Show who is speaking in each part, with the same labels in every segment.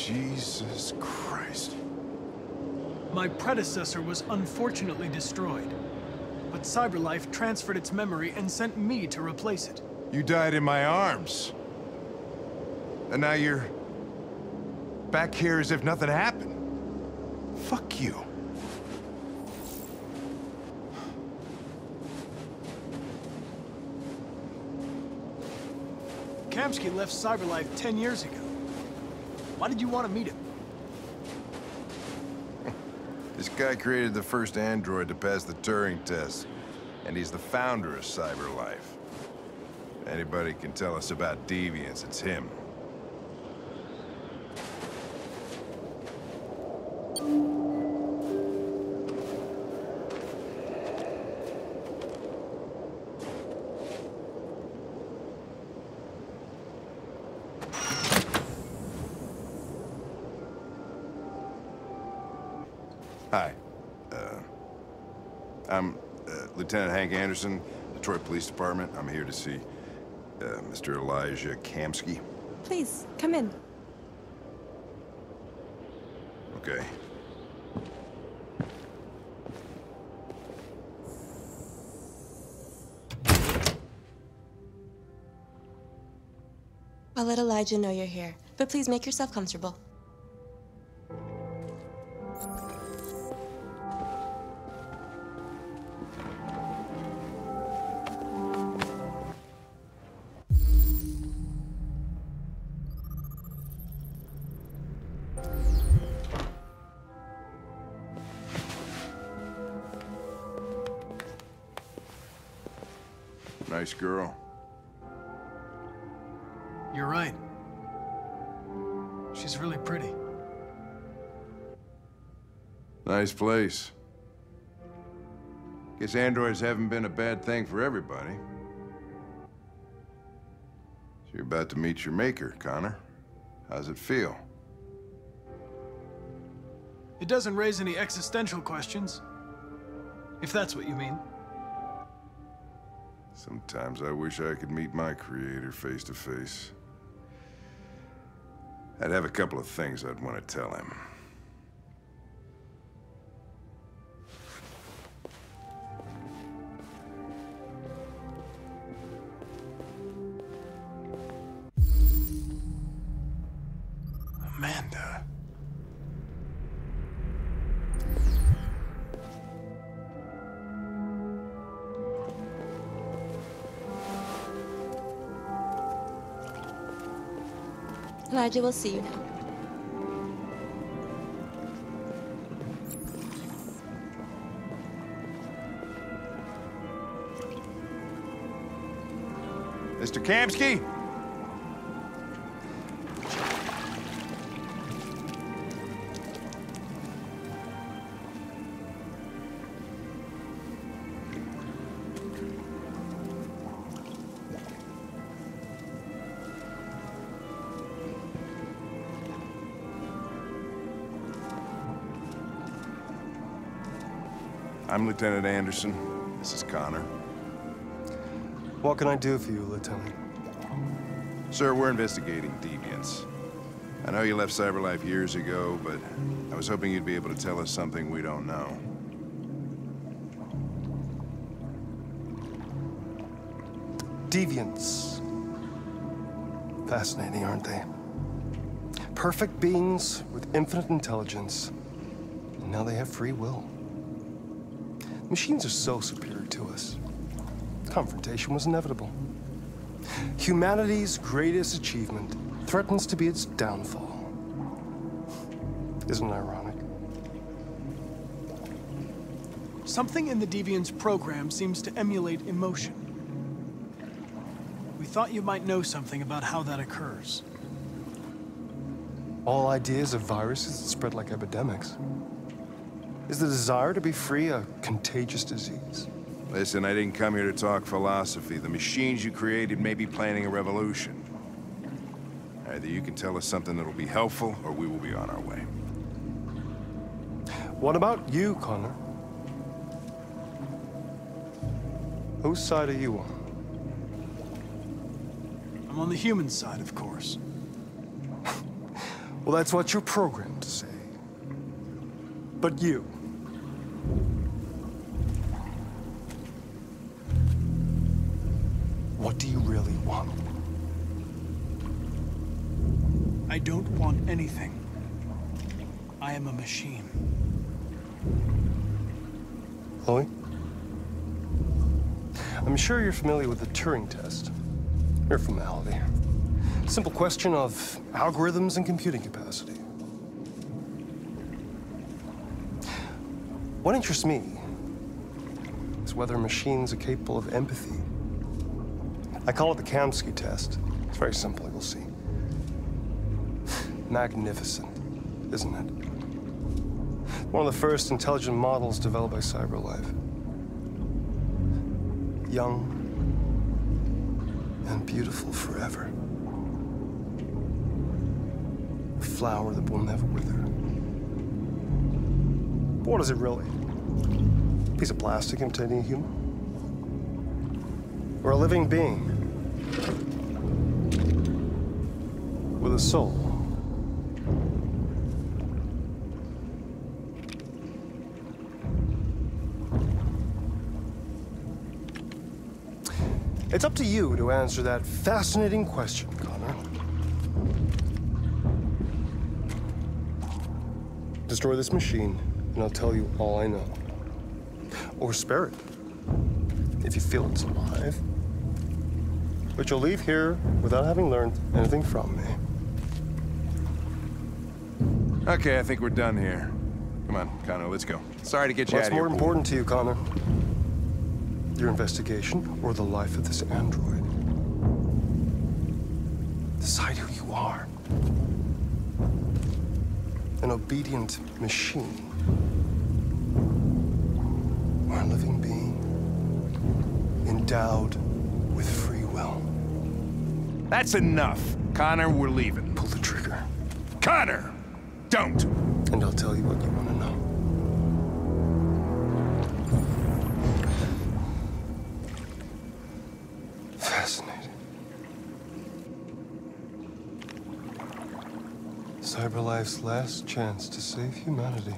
Speaker 1: Jesus Christ.
Speaker 2: My predecessor was unfortunately destroyed, but CyberLife transferred its memory and sent me to replace it.
Speaker 1: You died in my arms. And now you're back here as if nothing happened. Fuck you.
Speaker 2: Kamsky left CyberLife 10 years ago. Why did you want to meet him?
Speaker 1: This guy created the first android to pass the Turing test, and he's the founder of CyberLife. If anybody can tell us about deviants, it's him. Hi. I'm Lieutenant Hank Anderson, Detroit Police Department. I'm here to see Mr. Elijah Kamsky.
Speaker 3: Please, come in.
Speaker 1: Okay.
Speaker 3: I'll let Elijah know you're here, but please make yourself comfortable.
Speaker 1: Nice girl.
Speaker 2: You're right. She's really pretty.
Speaker 1: Nice place. Guess androids haven't been a bad thing for everybody. So you're about to meet your maker, Connor. How's it feel?
Speaker 2: It doesn't raise any existential questions, if that's what you mean.
Speaker 1: Sometimes I wish I could meet my creator face to face. I'd have a couple of things I'd want to tell him.
Speaker 2: Amanda.
Speaker 3: Elijah will see you now.
Speaker 1: Mr. Kamsky? I'm Lieutenant Anderson. This is Connor.
Speaker 4: What can I do for you, Lieutenant?
Speaker 1: Sir, we're investigating deviants. I know you left CyberLife years ago, but I was hoping you'd be able to tell us something we don't know.
Speaker 4: Deviants. Fascinating, aren't they? Perfect beings with infinite intelligence. And now they have free will. Machines are so superior to us. Confrontation was inevitable. Humanity's greatest achievement threatens to be its downfall. Isn't it ironic?
Speaker 2: Something in the Deviant's program seems to emulate emotion. We thought you might know something about how that occurs.
Speaker 4: All ideas of viruses that spread like epidemics. Is the desire to be free a contagious disease?
Speaker 1: Listen, I didn't come here to talk philosophy. The machines you created may be planning a revolution. Either you can tell us something that'll be helpful, or we will be on our way.
Speaker 4: What about you, Connor? Whose side are you on?
Speaker 2: I'm on the human side, of course.
Speaker 4: Well, that's what you're programmed to say. But you... what do you really want?
Speaker 2: I don't want anything. I am a machine.
Speaker 4: Chloe? I'm sure you're familiar with the Turing test. Mere formality. Simple question of algorithms and computing capacity. What interests me is whether machines are capable of empathy. I call it the Kamsky test. It's very simple, you'll see. Magnificent, isn't it? One of the first intelligent models developed by CyberLife. Young and beautiful forever. A flower that will never wither. But what is it really? A piece of plastic imitating a human? Or a living being with a soul? It's up to you to answer that fascinating question, Connor. Destroy this machine, and I'll tell you all I know. Or spare it, if you feel it's alive. But you'll leave here without having learned anything from me.
Speaker 1: Okay, I think we're done here. Come on, Connor, let's go. Sorry to get you out of here.
Speaker 4: What's more important to you, Connor? Your investigation or the life of this android? Decide who you are. An obedient machine. Or a living being endowed with free will.
Speaker 1: That's enough. Connor, we're leaving.
Speaker 4: Pull the trigger.
Speaker 1: Connor! Don't!
Speaker 4: And I'll tell you what you want to know. Fascinating. CyberLife's last chance to save humanity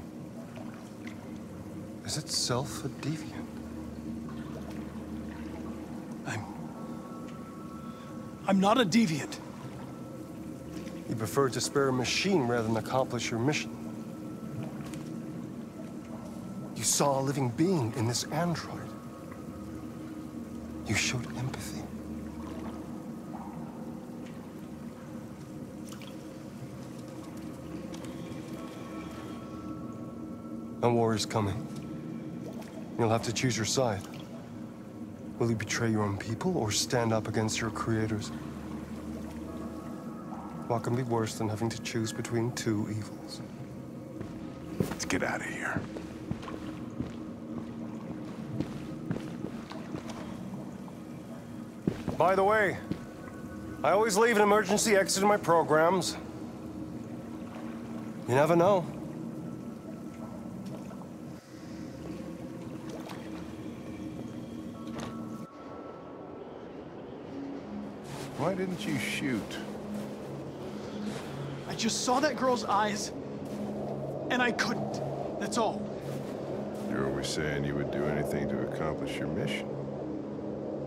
Speaker 4: is itself a deviant.
Speaker 2: I'm not a deviant.
Speaker 4: You prefer to spare a machine rather than accomplish your mission. You saw a living being in this android. You showed empathy. A war is coming. You'll have to choose your side. Will you betray your own people or stand up against your creators? What can be worse than having to choose between two evils?
Speaker 1: Let's get out of here.
Speaker 4: By the way, I always leave an emergency exit in my programs. You never know.
Speaker 1: Why didn't you shoot?
Speaker 2: I just saw that girl's eyes, and I couldn't. That's all.
Speaker 1: You're always saying you would do anything to accomplish your mission.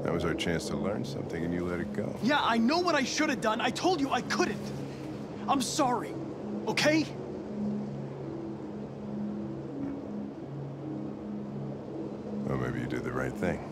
Speaker 1: That was our chance to learn something, and you let it go.
Speaker 2: Yeah, I know what I should have done. I told you I couldn't. I'm sorry, okay?
Speaker 1: Well, maybe you did the right thing.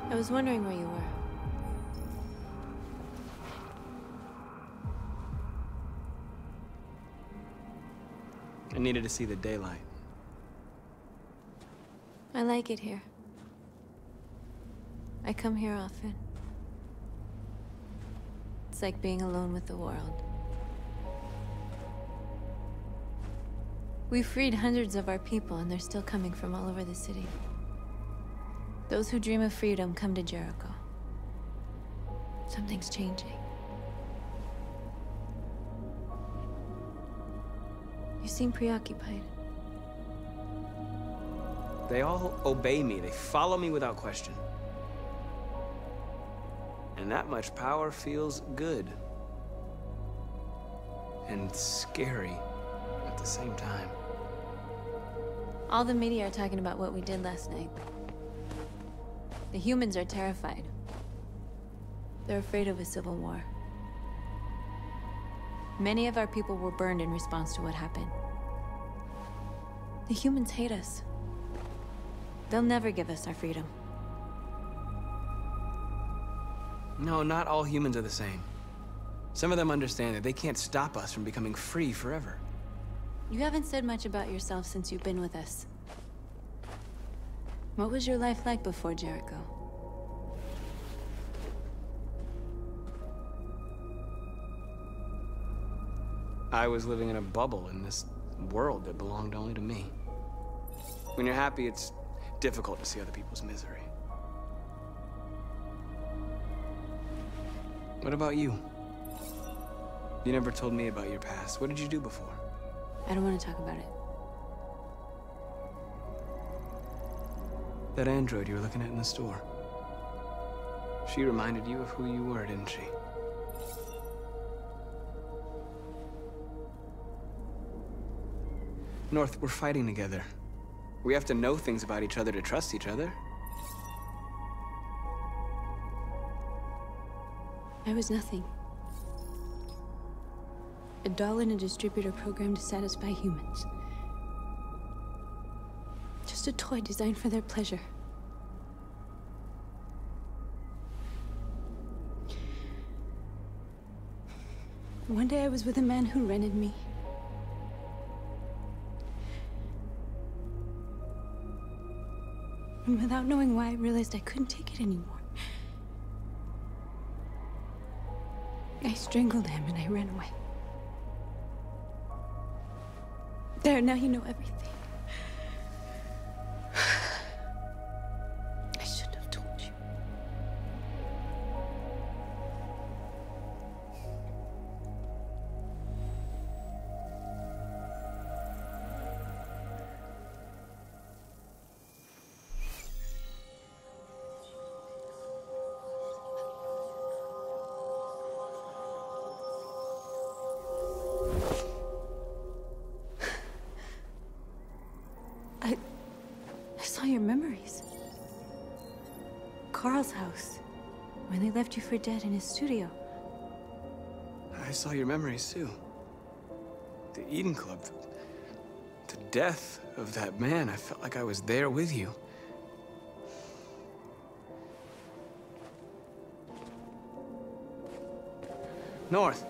Speaker 3: I was wondering where you were.
Speaker 5: I needed to see the daylight.
Speaker 6: I like it here. I come here often. It's like being alone with the world. We freed hundreds of our people, and they're still coming from all over the city. Those who dream of freedom come to Jericho. Something's changing. You seem preoccupied.
Speaker 5: They all obey me. They follow me without question. And that much power feels good. And scary at the same time.
Speaker 6: All the media are talking about what we did last night. The humans are terrified. They're afraid of a civil war. Many of our people were burned in response to what happened. The humans hate us. They'll never give us our freedom.
Speaker 5: No, not all humans are the same. Some of them understand that they can't stop us from becoming free forever.
Speaker 6: You haven't said much about yourself since you've been with us. What was your life like before Jericho?
Speaker 5: I was living in a bubble in this world that belonged only to me. When you're happy, it's difficult to see other people's misery. What about you? You never told me about your past. What did you do before?
Speaker 6: I don't want to talk about it.
Speaker 5: That android you were looking at in the store. She reminded you of who you were, didn't she? North, we're fighting together. We have to know things about each other to trust each other.
Speaker 6: I was nothing. A doll in a distributor program to satisfy humans. Just a toy designed for their pleasure. One day I was with a man who rented me. And without knowing why, I realized I couldn't take it anymore. I strangled him and I ran away. There, now you know everything. I shouldn't have told you. I saw your memories. Carl's house, when they left you for dead in his studio.
Speaker 5: I saw your memories too. The Eden Club, the death of that man. I felt like I was there with you. North.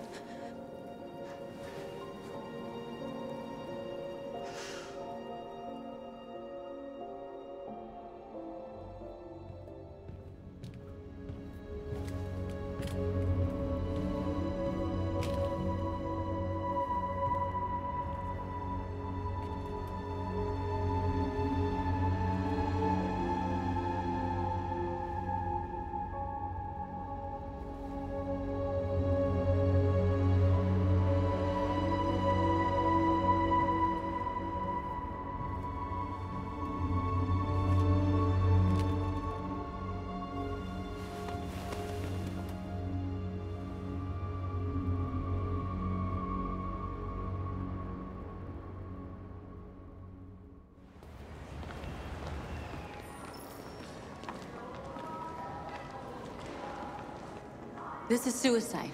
Speaker 6: This is suicide.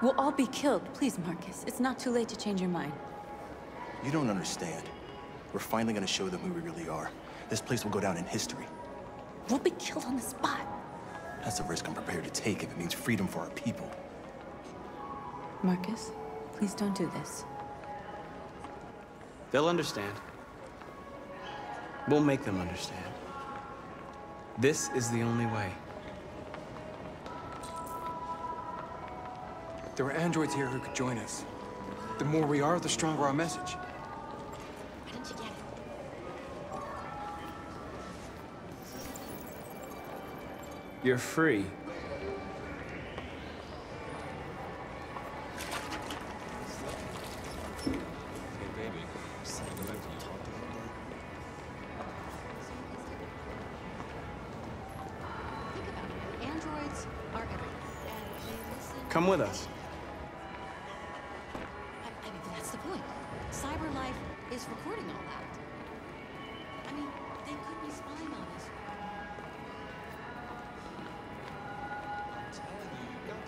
Speaker 6: We'll all be killed. Please, Marcus. It's not too late to change your mind.
Speaker 7: You don't understand. We're finally gonna show them who we really are. This place will go down in history.
Speaker 6: We'll be killed on the spot.
Speaker 7: That's a risk I'm prepared to take if it means freedom for our people.
Speaker 6: Marcus, please don't do this.
Speaker 5: They'll understand. We'll make them understand. This is the only way.
Speaker 8: There are androids here who could join us. The more we are, the stronger our message.
Speaker 3: Why don't you get it?
Speaker 5: You're free. Come with us.
Speaker 3: I mean, that's the point. Cyber life is recording all that. I mean, they could be spying on us.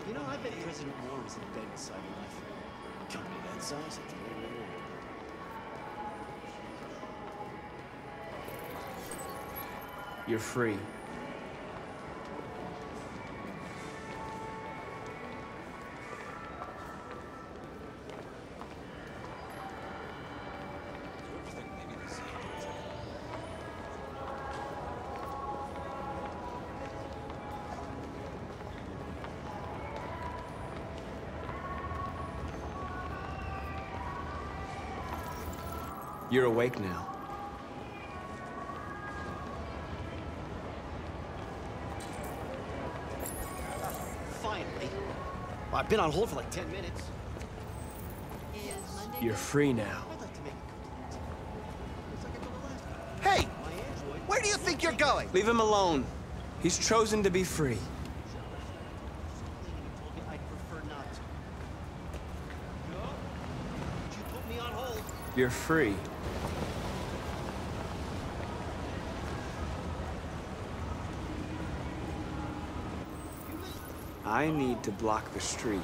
Speaker 9: You know, I bet President Moore was in bed with Cyber Life. Company that size at the very end.
Speaker 5: You're free. You're awake now.
Speaker 9: Finally. Well, I've been on hold for like 10 minutes.
Speaker 5: You're free now.
Speaker 9: I'd like to make a Hey! Where do you think you're going?
Speaker 5: Leave him alone. He's chosen to be free.
Speaker 9: I'd prefer not to. No? You put me on hold.
Speaker 5: You're free. I need to block the street.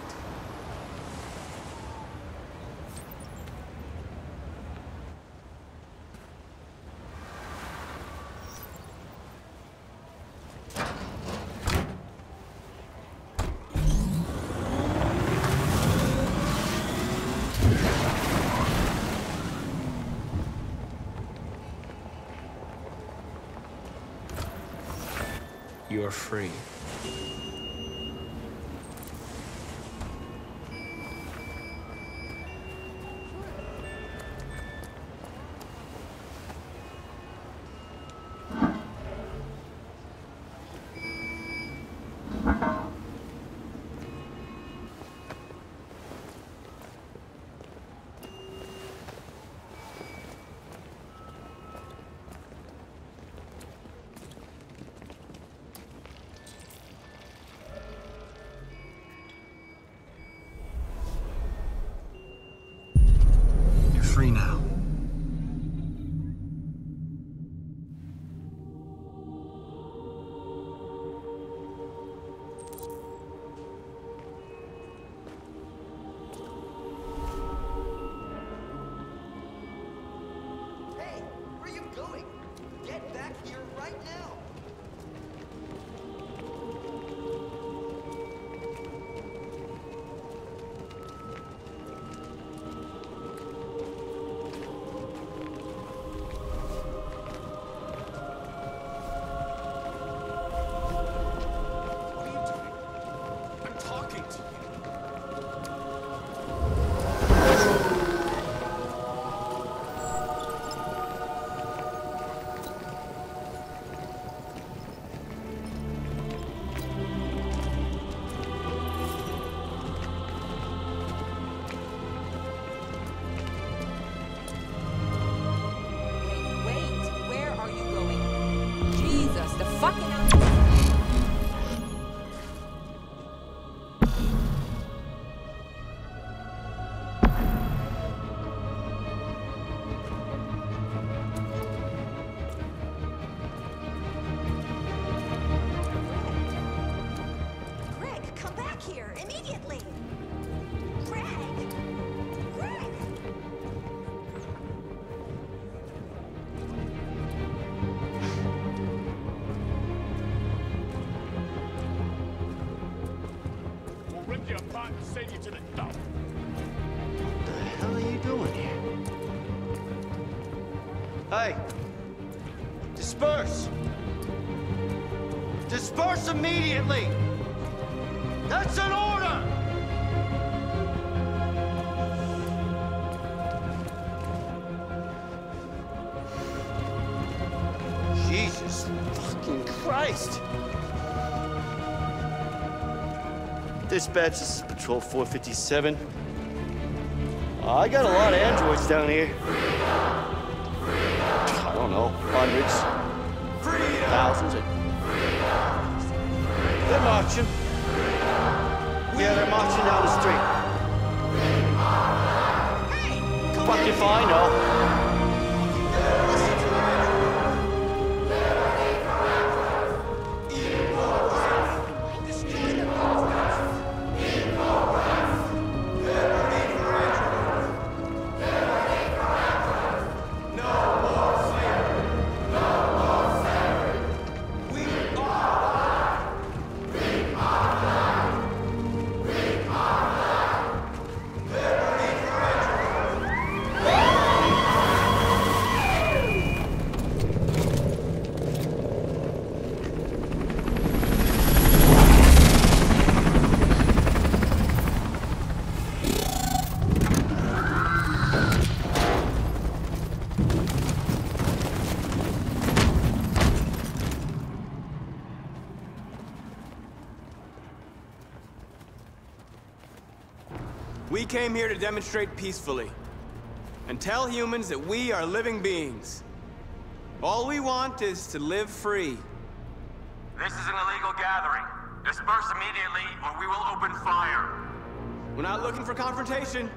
Speaker 5: You're free. Free now.
Speaker 9: Hey, where are you going? Get back here right now. Hey! Disperse! Disperse immediately! That's an order! Jesus fucking Christ! Dispatch, this is Patrol 457. I got a lot of androids down here. I don't know, hundreds, thousands. They're marching. Yeah, they're marching down the street. Fuck if I know.
Speaker 5: We came here to demonstrate peacefully and tell humans that we are living beings. All we want is to live free.
Speaker 10: This is an illegal gathering. Disperse immediately or we will open fire.
Speaker 5: We're not looking for confrontation.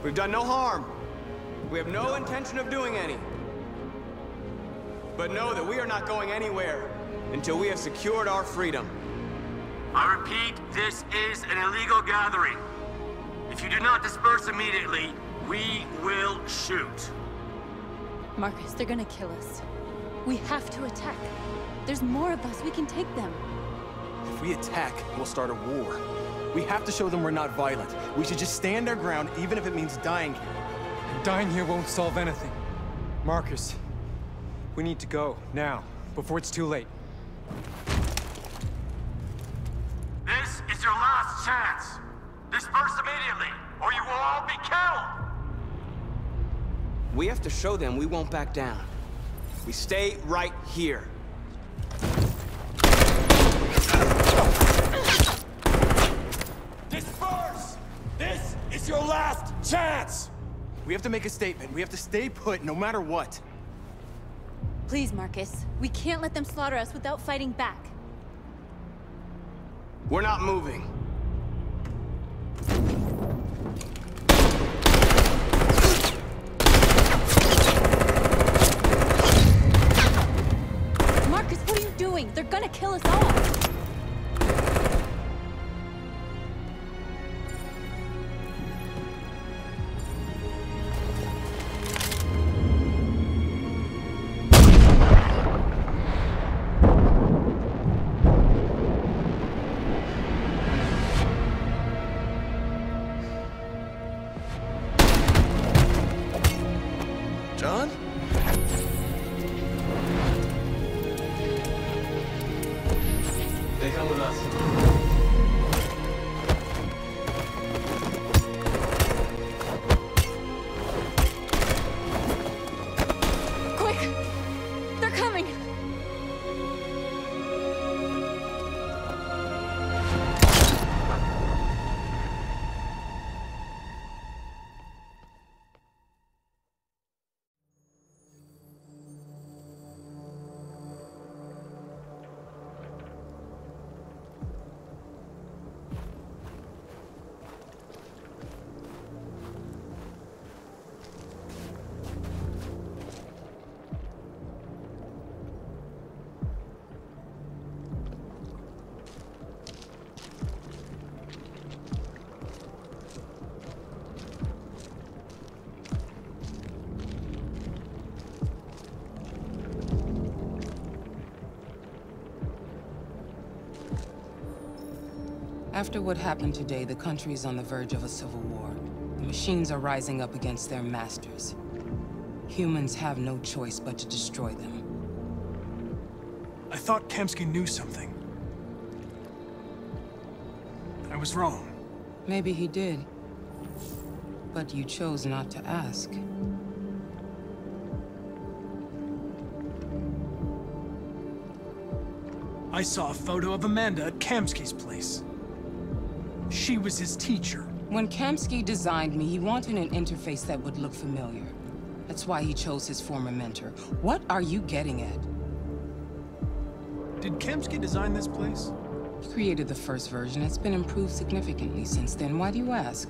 Speaker 5: We've done no harm. We have no intention of doing any. But know that we are not going anywhere until we have secured our freedom.
Speaker 10: I repeat, this is an illegal gathering. If you do not disperse immediately, we will shoot.
Speaker 6: Marcus, they're gonna kill us. We have to attack. There's more of us. We can take them.
Speaker 7: If we attack, we'll start a war. We have to show them we're not violent. We should just stand our ground, even if it means dying here.
Speaker 8: And dying here won't solve anything. Marcus, we need to go, now, before it's too late.
Speaker 10: This is your last chance. Disperse immediately, or you will all be killed.
Speaker 5: We have to show them we won't back down. We stay right here.
Speaker 7: Disperse! This is your last chance! We have to make a statement. We have to stay put, no matter what.
Speaker 6: Please, Marcus. We can't let them slaughter us without fighting back.
Speaker 5: We're not moving.
Speaker 6: Marcus, what are you doing? They're gonna kill us all.
Speaker 5: John?
Speaker 9: They come with us.
Speaker 6: Quick! They're coming!
Speaker 11: After what happened today, the country is on the verge of a civil war. The machines are rising up against their masters. Humans have no choice but to destroy them.
Speaker 2: I thought Kamsky knew something. I was wrong.
Speaker 11: Maybe he did. But you chose not to ask.
Speaker 2: I saw a photo of Amanda at Kamsky's place. She was his teacher.
Speaker 11: When Kamsky designed me, he wanted an interface that would look familiar. That's why he chose his former mentor. What are you getting at?
Speaker 2: Did Kamsky design this place?
Speaker 11: He created the first version. It's been improved significantly since then. Why do you ask?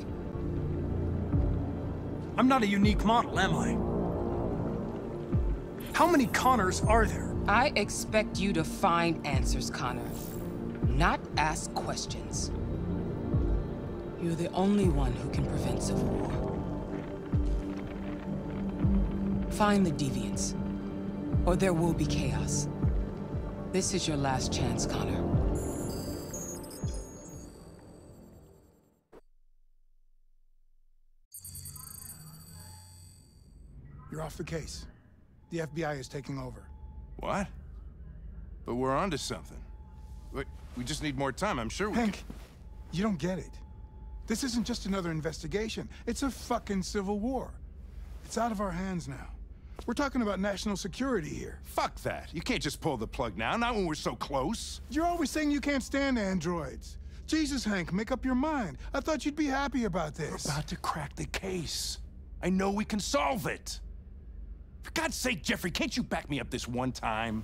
Speaker 2: I'm not a unique model, am I? How many Connors are there?
Speaker 11: I expect you to find answers, Connor. Not ask questions. You're the only one who can prevent civil war. Find the deviants, or there will be chaos. This is your last chance, Connor.
Speaker 12: You're off the case. The FBI is taking over.
Speaker 1: What? But we're onto something. We just need more time, I'm sure we
Speaker 12: Hank, you don't get it. This isn't just another investigation. It's a fucking civil war. It's out of our hands now. We're talking about national security here.
Speaker 1: Fuck that. You can't just pull the plug now, not when we're so close.
Speaker 12: You're always saying you can't stand androids. Jesus, Hank, make up your mind. I thought you'd be happy about this.
Speaker 1: We're about to crack the case. I know we can solve it. For God's sake, Jeffrey, can't you back me up this one time?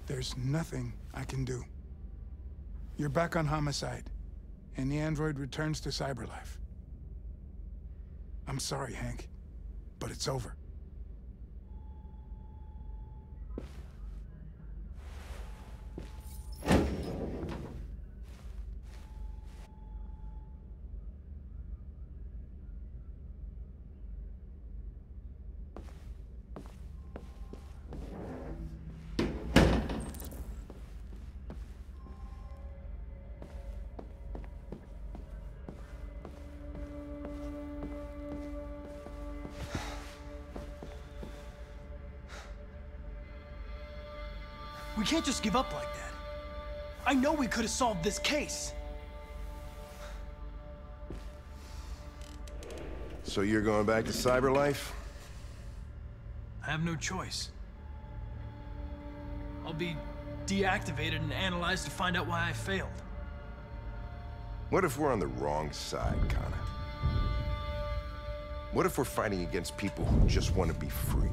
Speaker 12: There's nothing I can do. You're back on homicide, and the android returns to cyberlife. I'm sorry, Hank, but it's over.
Speaker 2: We can't just give up like that. I know we could have solved this case.
Speaker 1: So you're going back to cyberlife?
Speaker 2: I have no choice. I'll be deactivated and analyzed to find out why I failed.
Speaker 1: What if we're on the wrong side, Connor? What if we're fighting against people who just want to be free?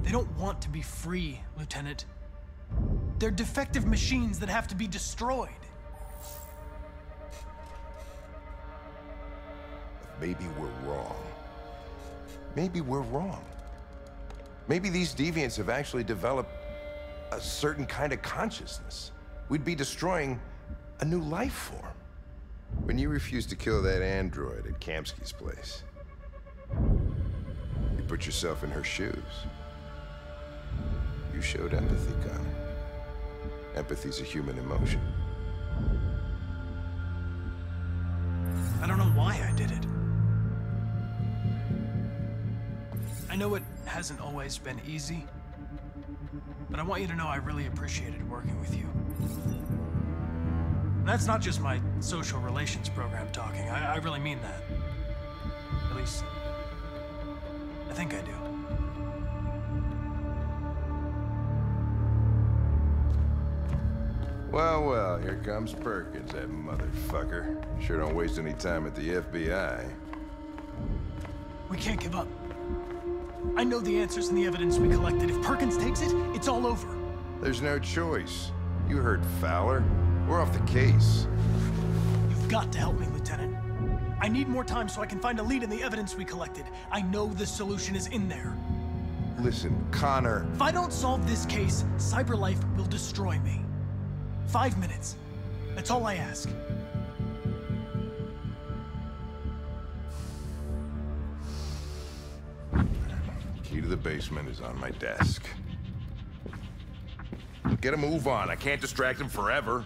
Speaker 2: They don't want to be free, Lieutenant. They're defective machines that have to be destroyed.
Speaker 1: Maybe we're wrong. Maybe we're wrong. Maybe these deviants have actually developed a certain kind of consciousness. We'd be destroying a new life form. When you refused to kill that android at Kamsky's place, you put yourself in her shoes. You showed empathy, Connor. Empathy's a human emotion.
Speaker 2: I don't know why I did it. I know it hasn't always been easy, but I want you to know I really appreciated working with you. And that's not just my social relations program talking. I really mean that. At least, I think I do.
Speaker 1: Well, well, here comes Perkins, that motherfucker. Sure don't waste any time at the FBI.
Speaker 2: We can't give up. I know the answers and the evidence we collected. If Perkins takes it, it's all over.
Speaker 1: There's no choice. You heard Fowler. We're off the case.
Speaker 2: You've got to help me, Lieutenant. I need more time so I can find a lead in the evidence we collected. I know the solution is in there.
Speaker 1: Listen, Connor.
Speaker 2: If I don't solve this case, CyberLife will destroy me. 5 minutes. That's all I ask.
Speaker 1: Key to the basement is on my desk. Get a move on. I can't distract him forever.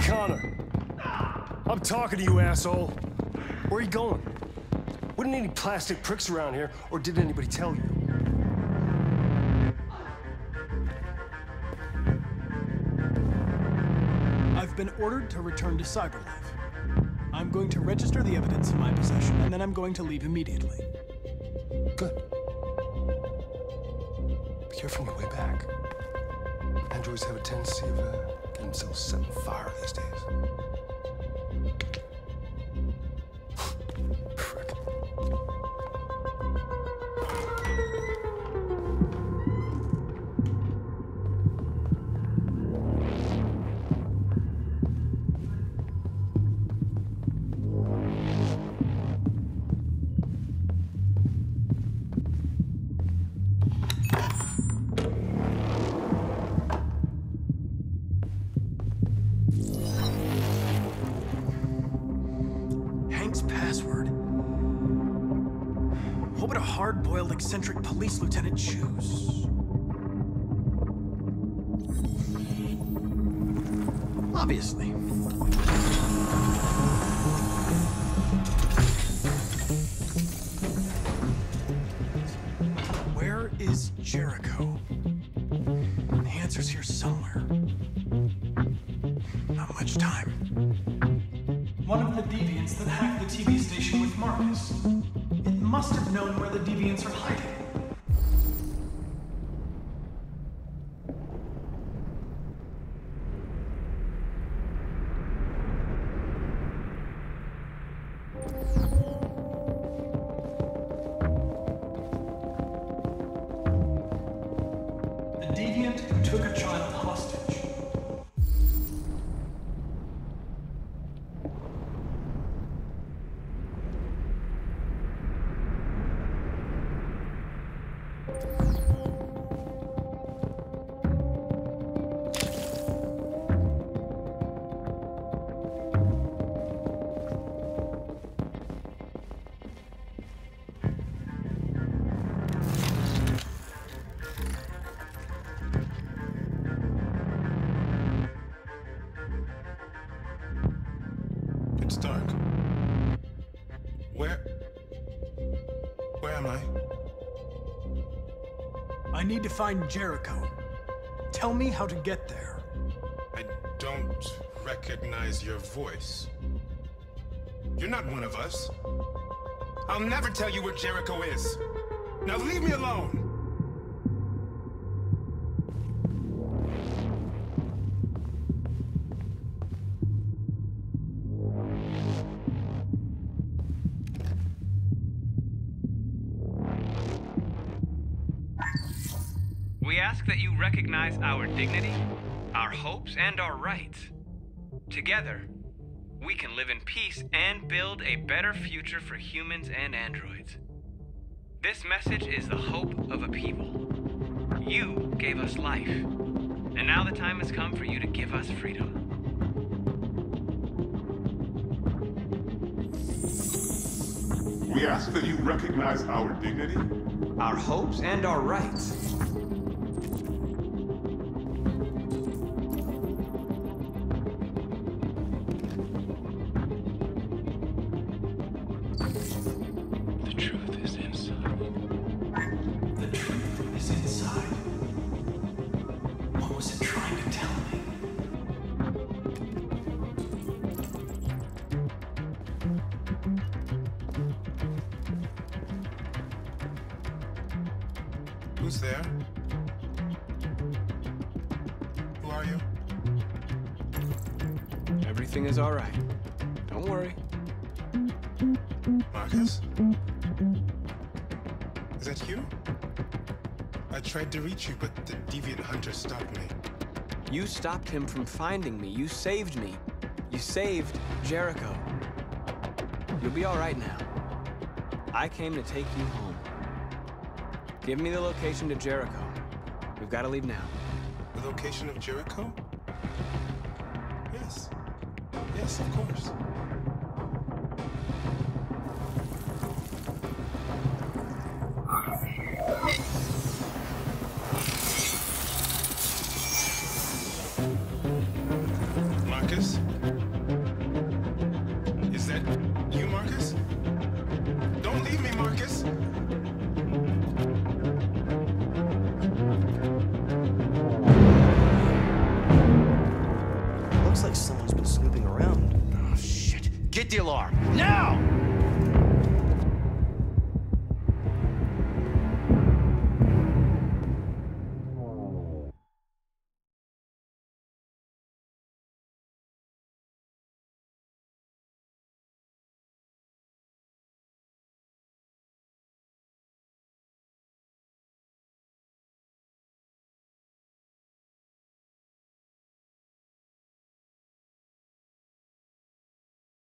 Speaker 4: Connor! I'm talking to you, asshole! Where are you going? Wouldn't any plastic pricks around here, or did anybody tell you?
Speaker 2: I've been ordered to return to Cyberlife. I'm going to register the evidence in my possession, and then I'm going to leave immediately.
Speaker 4: Good. Be careful on your way back. Androids have a tendency of getting themselves set on fire these days. Frick.
Speaker 2: Password. What would a hard-boiled, eccentric police lieutenant choose? Obviously. Where is Jericho? The answer's here somewhere. Not much time. One of the deviants that hacked the TV station with Marcus. It must have known where the deviants are hiding. The deviant who took a child hostage.
Speaker 12: It's dark. Where am I?
Speaker 2: I need to find Jericho. Tell me how to get there.
Speaker 12: I don't recognize your voice. You're not one of us. I'll never tell you where Jericho is. Now leave me alone!
Speaker 13: We ask that you recognize our dignity, our hopes, and our rights. Together, we can live in peace and build a better future for humans and androids. This message is the hope of a people. You gave us life, and now the time has come for you to give us freedom.
Speaker 14: We ask that you recognize our dignity,
Speaker 13: our hopes, and our rights.
Speaker 12: Who's there? Who are you?
Speaker 5: Everything is all right. Don't worry.
Speaker 12: Marcus? Is that you? I tried to reach you, but the deviant hunter stopped me.
Speaker 5: You stopped him from finding me. You saved me. You saved Jericho. You'll be all right now. I came to take you home. Give me the location to Jericho. We've got to leave now.
Speaker 12: The location of Jericho? Yes. Yes, of course. Marcus?
Speaker 10: Get the alarm, now!